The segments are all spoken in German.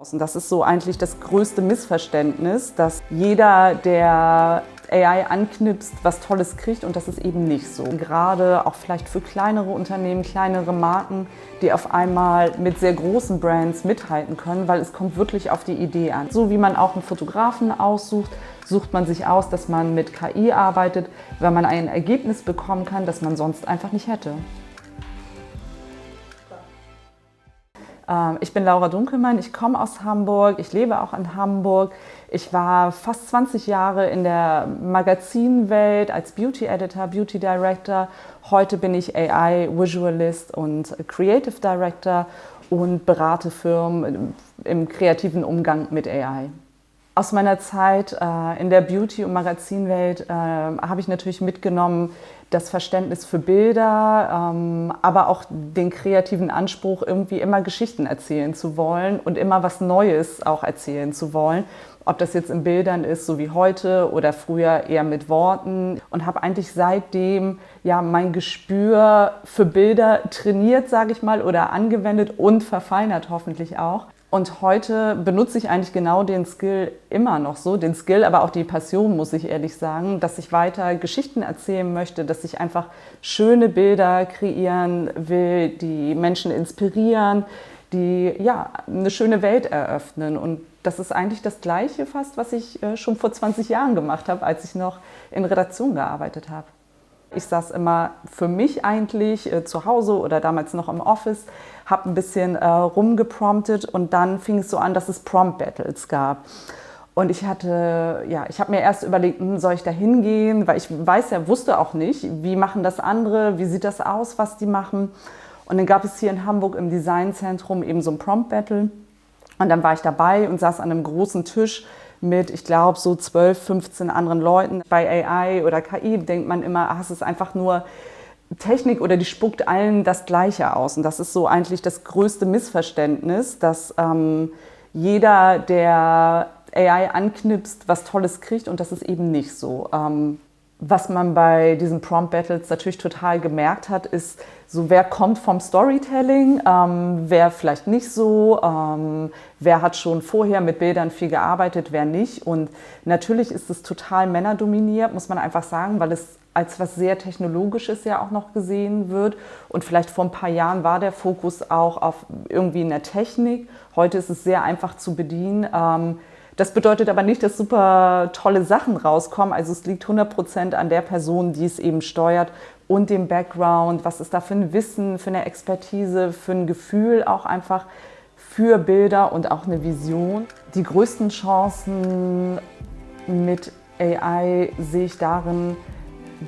Und das ist so eigentlich das größte Missverständnis, dass jeder, der AI anknipst, was Tolles kriegt, und das ist eben nicht so. Gerade auch vielleicht für kleinere Unternehmen, kleinere Marken, die auf einmal mit sehr großen Brands mithalten können, weil es kommt wirklich auf die Idee an. So wie man auch einen Fotografen aussucht, sucht man sich aus, dass man mit KI arbeitet, weil man ein Ergebnis bekommen kann, das man sonst einfach nicht hätte. Ich bin Laura Dunkelmann, ich komme aus Hamburg, ich lebe auch in Hamburg. Ich war fast 20 Jahre in der Magazinwelt als Beauty Editor, Beauty Director. Heute bin ich AI Visualist und Creative Director und berate Firmen im kreativen Umgang mit AI. Aus meiner Zeit in der Beauty- und Magazinwelt habe ich natürlich mitgenommen das Verständnis für Bilder, aber auch den kreativen Anspruch, irgendwie immer Geschichten erzählen zu wollen und immer was Neues auch erzählen zu wollen. Ob das jetzt in Bildern ist, so wie heute, oder früher eher mit Worten. Und habe eigentlich seitdem ja mein Gespür für Bilder trainiert, sage ich mal, oder angewendet und verfeinert hoffentlich auch. Und heute benutze ich eigentlich genau den Skill immer noch so, den Skill, aber auch die Passion, muss ich ehrlich sagen, dass ich weiter Geschichten erzählen möchte, dass ich einfach schöne Bilder kreieren will, die Menschen inspirieren, die ja eine schöne Welt eröffnen. Und das ist eigentlich das Gleiche fast, was ich schon vor 20 Jahren gemacht habe, als ich noch in Redaktion gearbeitet habe. Ich saß immer für mich eigentlich zu Hause oder damals noch im Office, habe ein bisschen rumgepromptet, und dann fing es so an, dass es Prompt-Battles gab. Und ich habe mir erst überlegt, soll ich da hingehen, weil ich wusste auch nicht, wie machen das andere, wie sieht das aus, was die machen. Und dann gab es hier in Hamburg im Designzentrum eben so ein Prompt-Battle. Und dann war ich dabei und saß an einem großen Tisch mit, ich glaube, so 12, 15 anderen Leuten. Bei AI oder KI denkt man immer, es ist einfach nur Technik oder die spuckt allen das Gleiche aus. Und das ist so eigentlich das größte Missverständnis, dass jeder, der AI anknipst, was Tolles kriegt, und das ist eben nicht so. Was man bei diesen Prompt-Battles natürlich total gemerkt hat, ist, so wer kommt vom Storytelling, wer vielleicht nicht so, wer hat schon vorher mit Bildern viel gearbeitet, wer nicht. Und natürlich ist es total männerdominiert, muss man einfach sagen, weil es als was sehr Technologisches ja auch noch gesehen wird. Und vielleicht vor ein paar Jahren war der Fokus auch auf irgendwie in der Technik. Heute ist es sehr einfach zu bedienen. Das bedeutet aber nicht, dass super tolle Sachen rauskommen. Also es liegt 100% an der Person, die es eben steuert, und dem Background. Was ist da für ein Wissen, für eine Expertise, für ein Gefühl auch einfach für Bilder und auch eine Vision. Die größten Chancen mit AI sehe ich darin,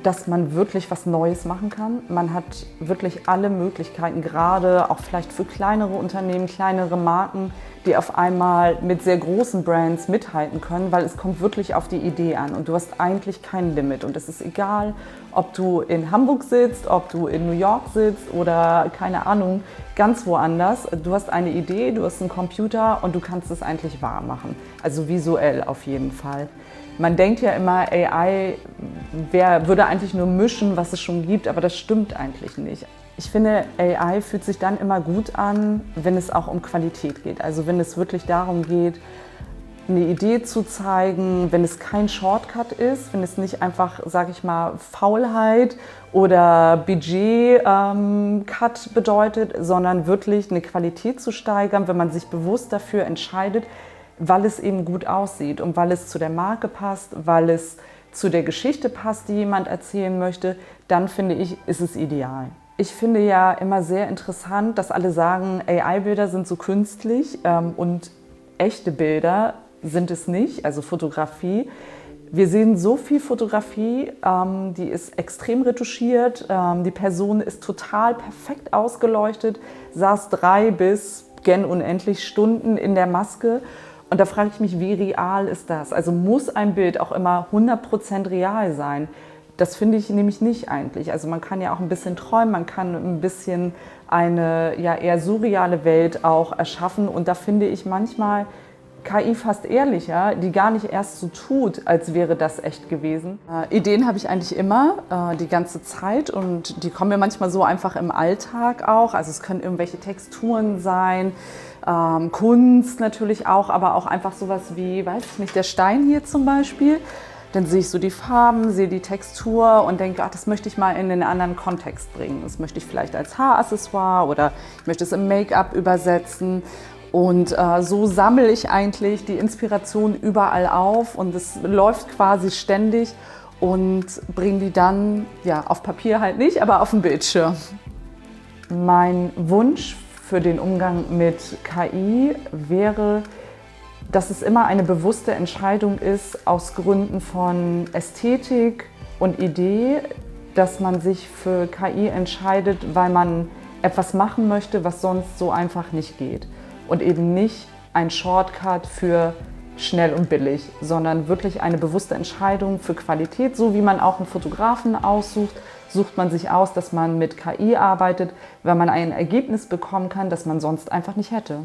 dass man wirklich was Neues machen kann. Man hat wirklich alle Möglichkeiten, gerade auch vielleicht für kleinere Unternehmen, kleinere Marken, die auf einmal mit sehr großen Brands mithalten können, weil es kommt wirklich auf die Idee an und du hast eigentlich kein Limit. Und es ist egal, ob du in Hamburg sitzt, ob du in New York sitzt oder keine Ahnung, ganz woanders. Du hast eine Idee, du hast einen Computer und du kannst es eigentlich wahr machen. Also visuell auf jeden Fall. Man denkt ja immer, AI würde eigentlich nur mischen, was es schon gibt, aber das stimmt eigentlich nicht. Ich finde, AI fühlt sich dann immer gut an, wenn es auch um Qualität geht. Also wenn es wirklich darum geht, eine Idee zu zeigen, wenn es kein Shortcut ist, wenn es nicht einfach, sage ich mal, Faulheit oder Budget-Cut bedeutet, sondern wirklich eine Qualität zu steigern, wenn man sich bewusst dafür entscheidet, weil es eben gut aussieht und weil es zu der Marke passt, weil es zu der Geschichte passt, die jemand erzählen möchte, dann finde ich, ist es ideal. Ich finde ja immer sehr interessant, dass alle sagen, AI-Bilder sind so künstlich und echte Bilder sind es nicht, also Fotografie. Wir sehen so viel Fotografie, die ist extrem retuschiert, die Person ist total perfekt ausgeleuchtet, saß 3 bis gen unendlich Stunden in der Maske. Und da frage ich mich, wie real ist das? Also muss ein Bild auch immer 100% real sein? Das finde ich nämlich nicht eigentlich. Also man kann ja auch ein bisschen träumen, man kann ein bisschen eine ja eher surreale Welt auch erschaffen. Und da finde ich manchmal, KI fast ehrlicher, die gar nicht erst so tut, als wäre das echt gewesen. Ideen habe ich eigentlich immer, die ganze Zeit, und die kommen mir manchmal so einfach im Alltag auch. Also es können irgendwelche Texturen sein, Kunst natürlich auch, aber auch einfach sowas wie, weiß ich nicht, der Stein hier zum Beispiel. Dann sehe ich so die Farben, sehe die Textur und denke, ach, das möchte ich mal in einen anderen Kontext bringen. Das möchte ich vielleicht als Haaraccessoire oder ich möchte es im Make-up übersetzen. Und so sammle ich eigentlich die Inspiration überall auf und es läuft quasi ständig und bringe die dann, ja, auf Papier halt nicht, aber auf den Bildschirm. Mein Wunsch für den Umgang mit KI wäre, dass es immer eine bewusste Entscheidung ist aus Gründen von Ästhetik und Idee, dass man sich für KI entscheidet, weil man etwas machen möchte, was sonst so einfach nicht geht. Und eben nicht ein Shortcut für schnell und billig, sondern wirklich eine bewusste Entscheidung für Qualität. So wie man auch einen Fotografen aussucht, sucht man sich aus, dass man mit KI arbeitet, weil man ein Ergebnis bekommen kann, das man sonst einfach nicht hätte.